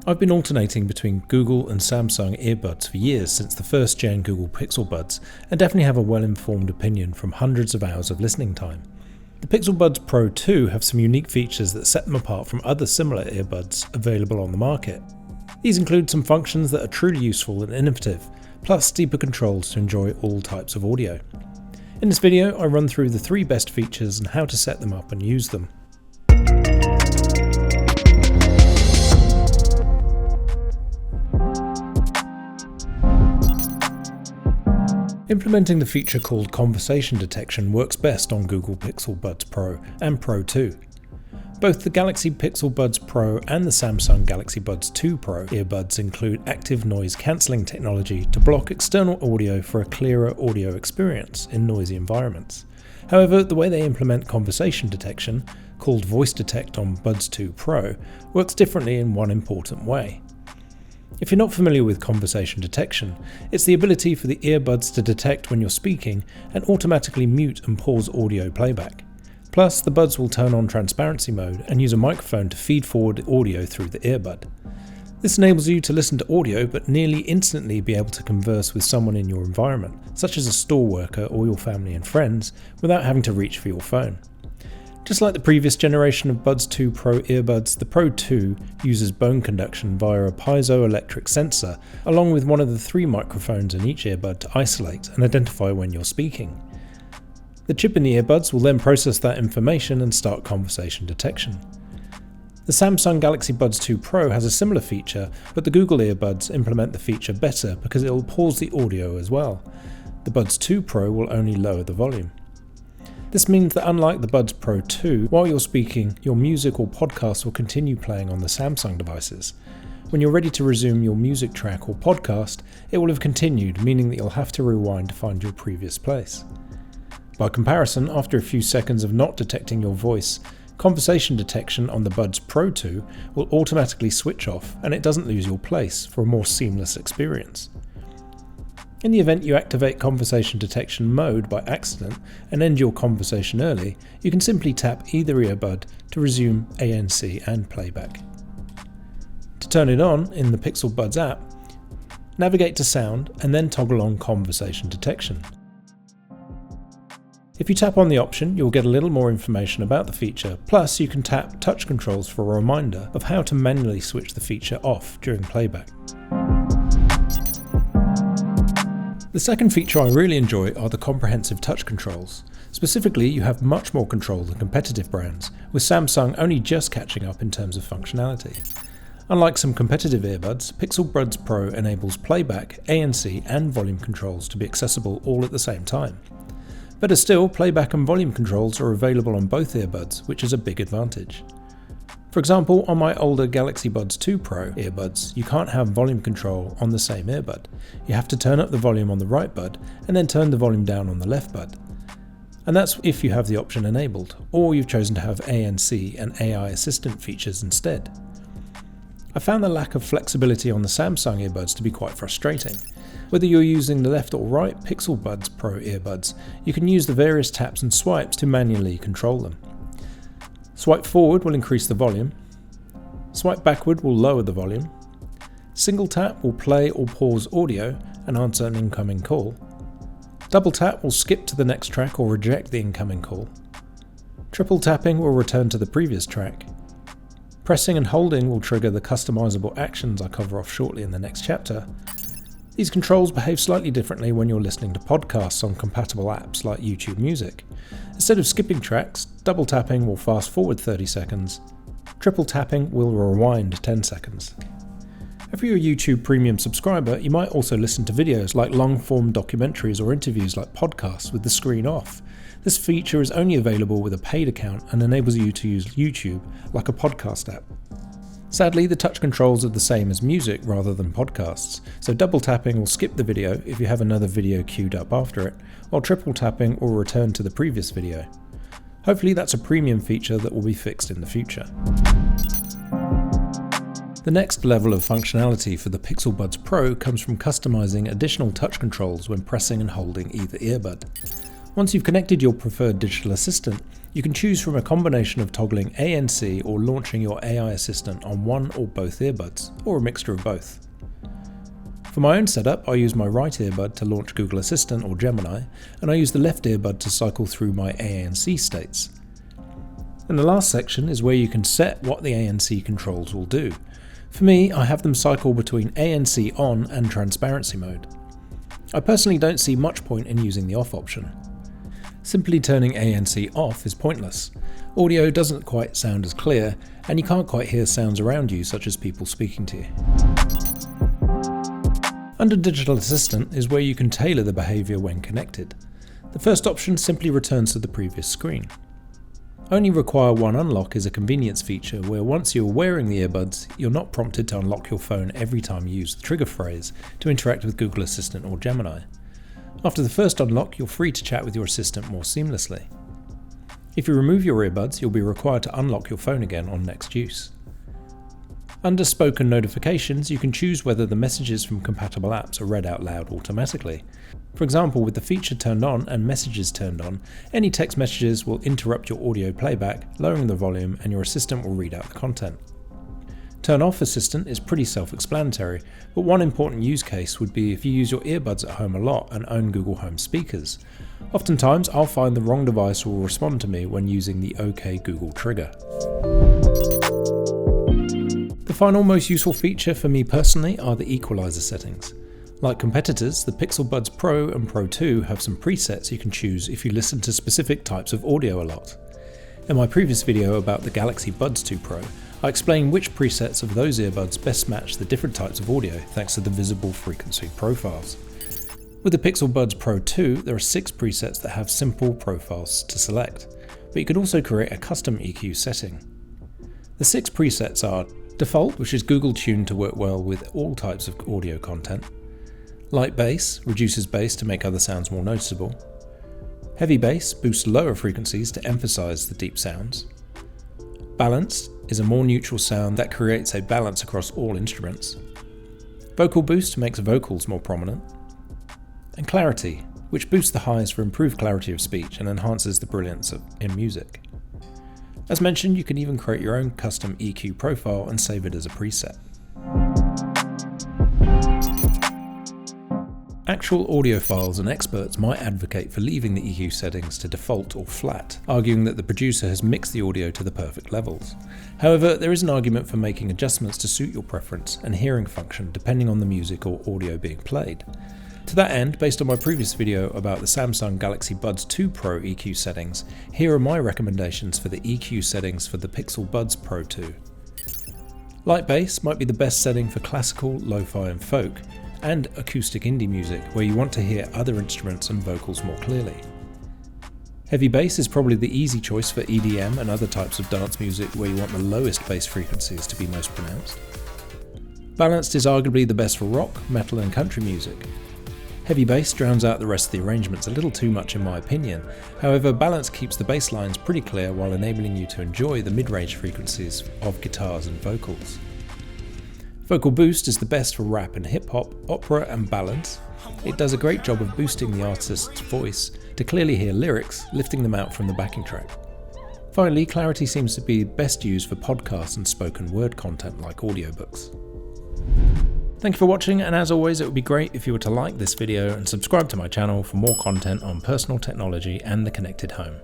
I've been alternating between Google and Samsung earbuds for years since the first gen Google Pixel Buds, and definitely have a well-informed opinion from hundreds of hours of listening time. The Pixel Buds Pro 2 have some unique features that set them apart from other similar earbuds available on the market. These include some functions that are truly useful and innovative, plus deeper controls to enjoy all types of audio. In this video, I run through the 3 best features and how to set them up and use them. Implementing the feature called Conversation Detection works best on Google Pixel Buds Pro and Pro 2. Both the Galaxy Pixel Buds Pro and the Samsung Galaxy Buds 2 Pro earbuds include active noise cancelling technology to block external audio for a clearer audio experience in noisy environments. However, the way they implement conversation detection, called Voice Detect on Buds 2 Pro, works differently in one important way. If you're not familiar with conversation detection, it's the ability for the earbuds to detect when you're speaking and automatically mute and pause audio playback. Plus, the buds will turn on transparency mode and use a microphone to feed forward audio through the earbud. This enables you to listen to audio but nearly instantly be able to converse with someone in your environment, such as a store worker or your family and friends, without having to reach for your phone. Just like the previous generation of Buds 2 Pro earbuds, the Pro 2 uses bone conduction via a piezoelectric sensor, along with one of the 3 microphones in each earbud to isolate and identify when you're speaking. The chip in the earbuds will then process that information and start conversation detection. The Samsung Galaxy Buds 2 Pro has a similar feature, but the Google earbuds implement the feature better because it will pause the audio as well. The Buds 2 Pro will only lower the volume. This means that unlike the Buds Pro 2, while you're speaking, your music or podcast will continue playing on the Samsung devices. When you're ready to resume your music track or podcast, it will have continued, meaning that you'll have to rewind to find your previous place. By comparison, after a few seconds of not detecting your voice, conversation detection on the Buds Pro 2 will automatically switch off and it doesn't lose your place for a more seamless experience. In the event you activate conversation detection mode by accident and end your conversation early, you can simply tap either earbud to resume ANC and playback. To turn it on in the Pixel Buds app, navigate to Sound and then toggle on Conversation Detection. If you tap on the option, you'll get a little more information about the feature, plus you can tap touch controls for a reminder of how to manually switch the feature off during playback. The second feature I really enjoy are the comprehensive touch controls. Specifically, you have much more control than competitive brands, with Samsung only just catching up in terms of functionality. Unlike some competitive earbuds, Pixel Buds Pro enables playback, ANC and volume controls to be accessible all at the same time. Better still, playback and volume controls are available on both earbuds, which is a big advantage. For example, on my older Galaxy Buds 2 Pro earbuds, you can't have volume control on the same earbud. You have to turn up the volume on the right bud and then turn the volume down on the left bud. And that's if you have the option enabled, or you've chosen to have ANC and AI assistant features instead. I found the lack of flexibility on the Samsung earbuds to be quite frustrating. Whether you're using the left or right Pixel Buds Pro earbuds, you can use the various taps and swipes to manually control them. Swipe forward will increase the volume. Swipe backward will lower the volume. Single tap will play or pause audio and answer an incoming call. Double tap will skip to the next track or reject the incoming call. Triple tapping will return to the previous track. Pressing and holding will trigger the customizable actions I cover off shortly in the next chapter. These controls behave slightly differently when you're listening to podcasts on compatible apps like YouTube Music. Instead of skipping tracks, double tapping will fast forward 30 seconds, triple tapping will rewind 10 seconds. If you're a YouTube Premium subscriber, you might also listen to videos like long-form documentaries or interviews like podcasts with the screen off. This feature is only available with a paid account and enables you to use YouTube like a podcast app. Sadly, the touch controls are the same as music rather than podcasts, so double tapping will skip the video if you have another video queued up after it, while triple tapping will return to the previous video. Hopefully that's a premium feature that will be fixed in the future. The next level of functionality for the Pixel Buds Pro comes from customizing additional touch controls when pressing and holding either earbud. Once you've connected your preferred digital assistant, you can choose from a combination of toggling ANC or launching your AI assistant on one or both earbuds, or a mixture of both. For my own setup, I use my right earbud to launch Google Assistant or Gemini, and I use the left earbud to cycle through my ANC states. And the last section is where you can set what the ANC controls will do. For me, I have them cycle between ANC on and transparency mode. I personally don't see much point in using the off option. Simply turning ANC off is pointless. Audio doesn't quite sound as clear, and you can't quite hear sounds around you, such as people speaking to you. Under Digital Assistant is where you can tailor the behaviour when connected. The first option simply returns to the previous screen. Only require one unlock is a convenience feature where once you're wearing the earbuds, you're not prompted to unlock your phone every time you use the trigger phrase to interact with Google Assistant or Gemini. After the first unlock, you're free to chat with your assistant more seamlessly. If you remove your earbuds, you'll be required to unlock your phone again on next use. Under Spoken Notifications, you can choose whether the messages from compatible apps are read out loud automatically. For example, with the feature turned on and messages turned on, any text messages will interrupt your audio playback, lowering the volume, and your assistant will read out the content. Turn off Assistant is pretty self-explanatory, but one important use case would be if you use your earbuds at home a lot and own Google Home speakers. Oftentimes, I'll find the wrong device will respond to me when using the OK Google trigger. The final most useful feature for me personally are the equalizer settings. Like competitors, the Pixel Buds Pro and Pro 2 have some presets you can choose if you listen to specific types of audio a lot. In my previous video about the Galaxy Buds 2 Pro, I explained which presets of those earbuds best match the different types of audio thanks to the visible frequency profiles. With the Pixel Buds Pro 2, there are 6 presets that have simple profiles to select, but you can also create a custom EQ setting. The 6 presets are Default, which is Google tuned to work well with all types of audio content. Light bass reduces bass to make other sounds more noticeable. Heavy bass boosts lower frequencies to emphasize the deep sounds. Balanced is a more neutral sound that creates a balance across all instruments. Vocal boost makes vocals more prominent. And clarity, which boosts the highs for improved clarity of speech and enhances the brilliance in music. As mentioned, you can even create your own custom EQ profile and save it as a preset. Actual audiophiles and experts might advocate for leaving the EQ settings to default or flat, arguing that the producer has mixed the audio to the perfect levels. However, there is an argument for making adjustments to suit your preference and hearing function depending on the music or audio being played. To that end, based on my previous video about the Samsung Galaxy Buds 2 Pro EQ settings, here are my recommendations for the EQ settings for the Pixel Buds Pro 2. Light bass might be the best setting for classical, lo-fi and folk, and acoustic indie music where you want to hear other instruments and vocals more clearly. Heavy bass is probably the easy choice for EDM and other types of dance music where you want the lowest bass frequencies to be most pronounced. Balanced is arguably the best for rock, metal and country music. Heavy bass drowns out the rest of the arrangements a little too much in my opinion, however balance keeps the bass lines pretty clear while enabling you to enjoy the mid-range frequencies of guitars and vocals. Vocal boost is the best for rap and hip-hop, opera and ballads. It does a great job of boosting the artist's voice to clearly hear lyrics, lifting them out from the backing track. Finally, clarity seems to be best used for podcasts and spoken word content like audiobooks. Thank you for watching, and as always it would be great if you were to like this video and subscribe to my channel for more content on personal technology and the connected home.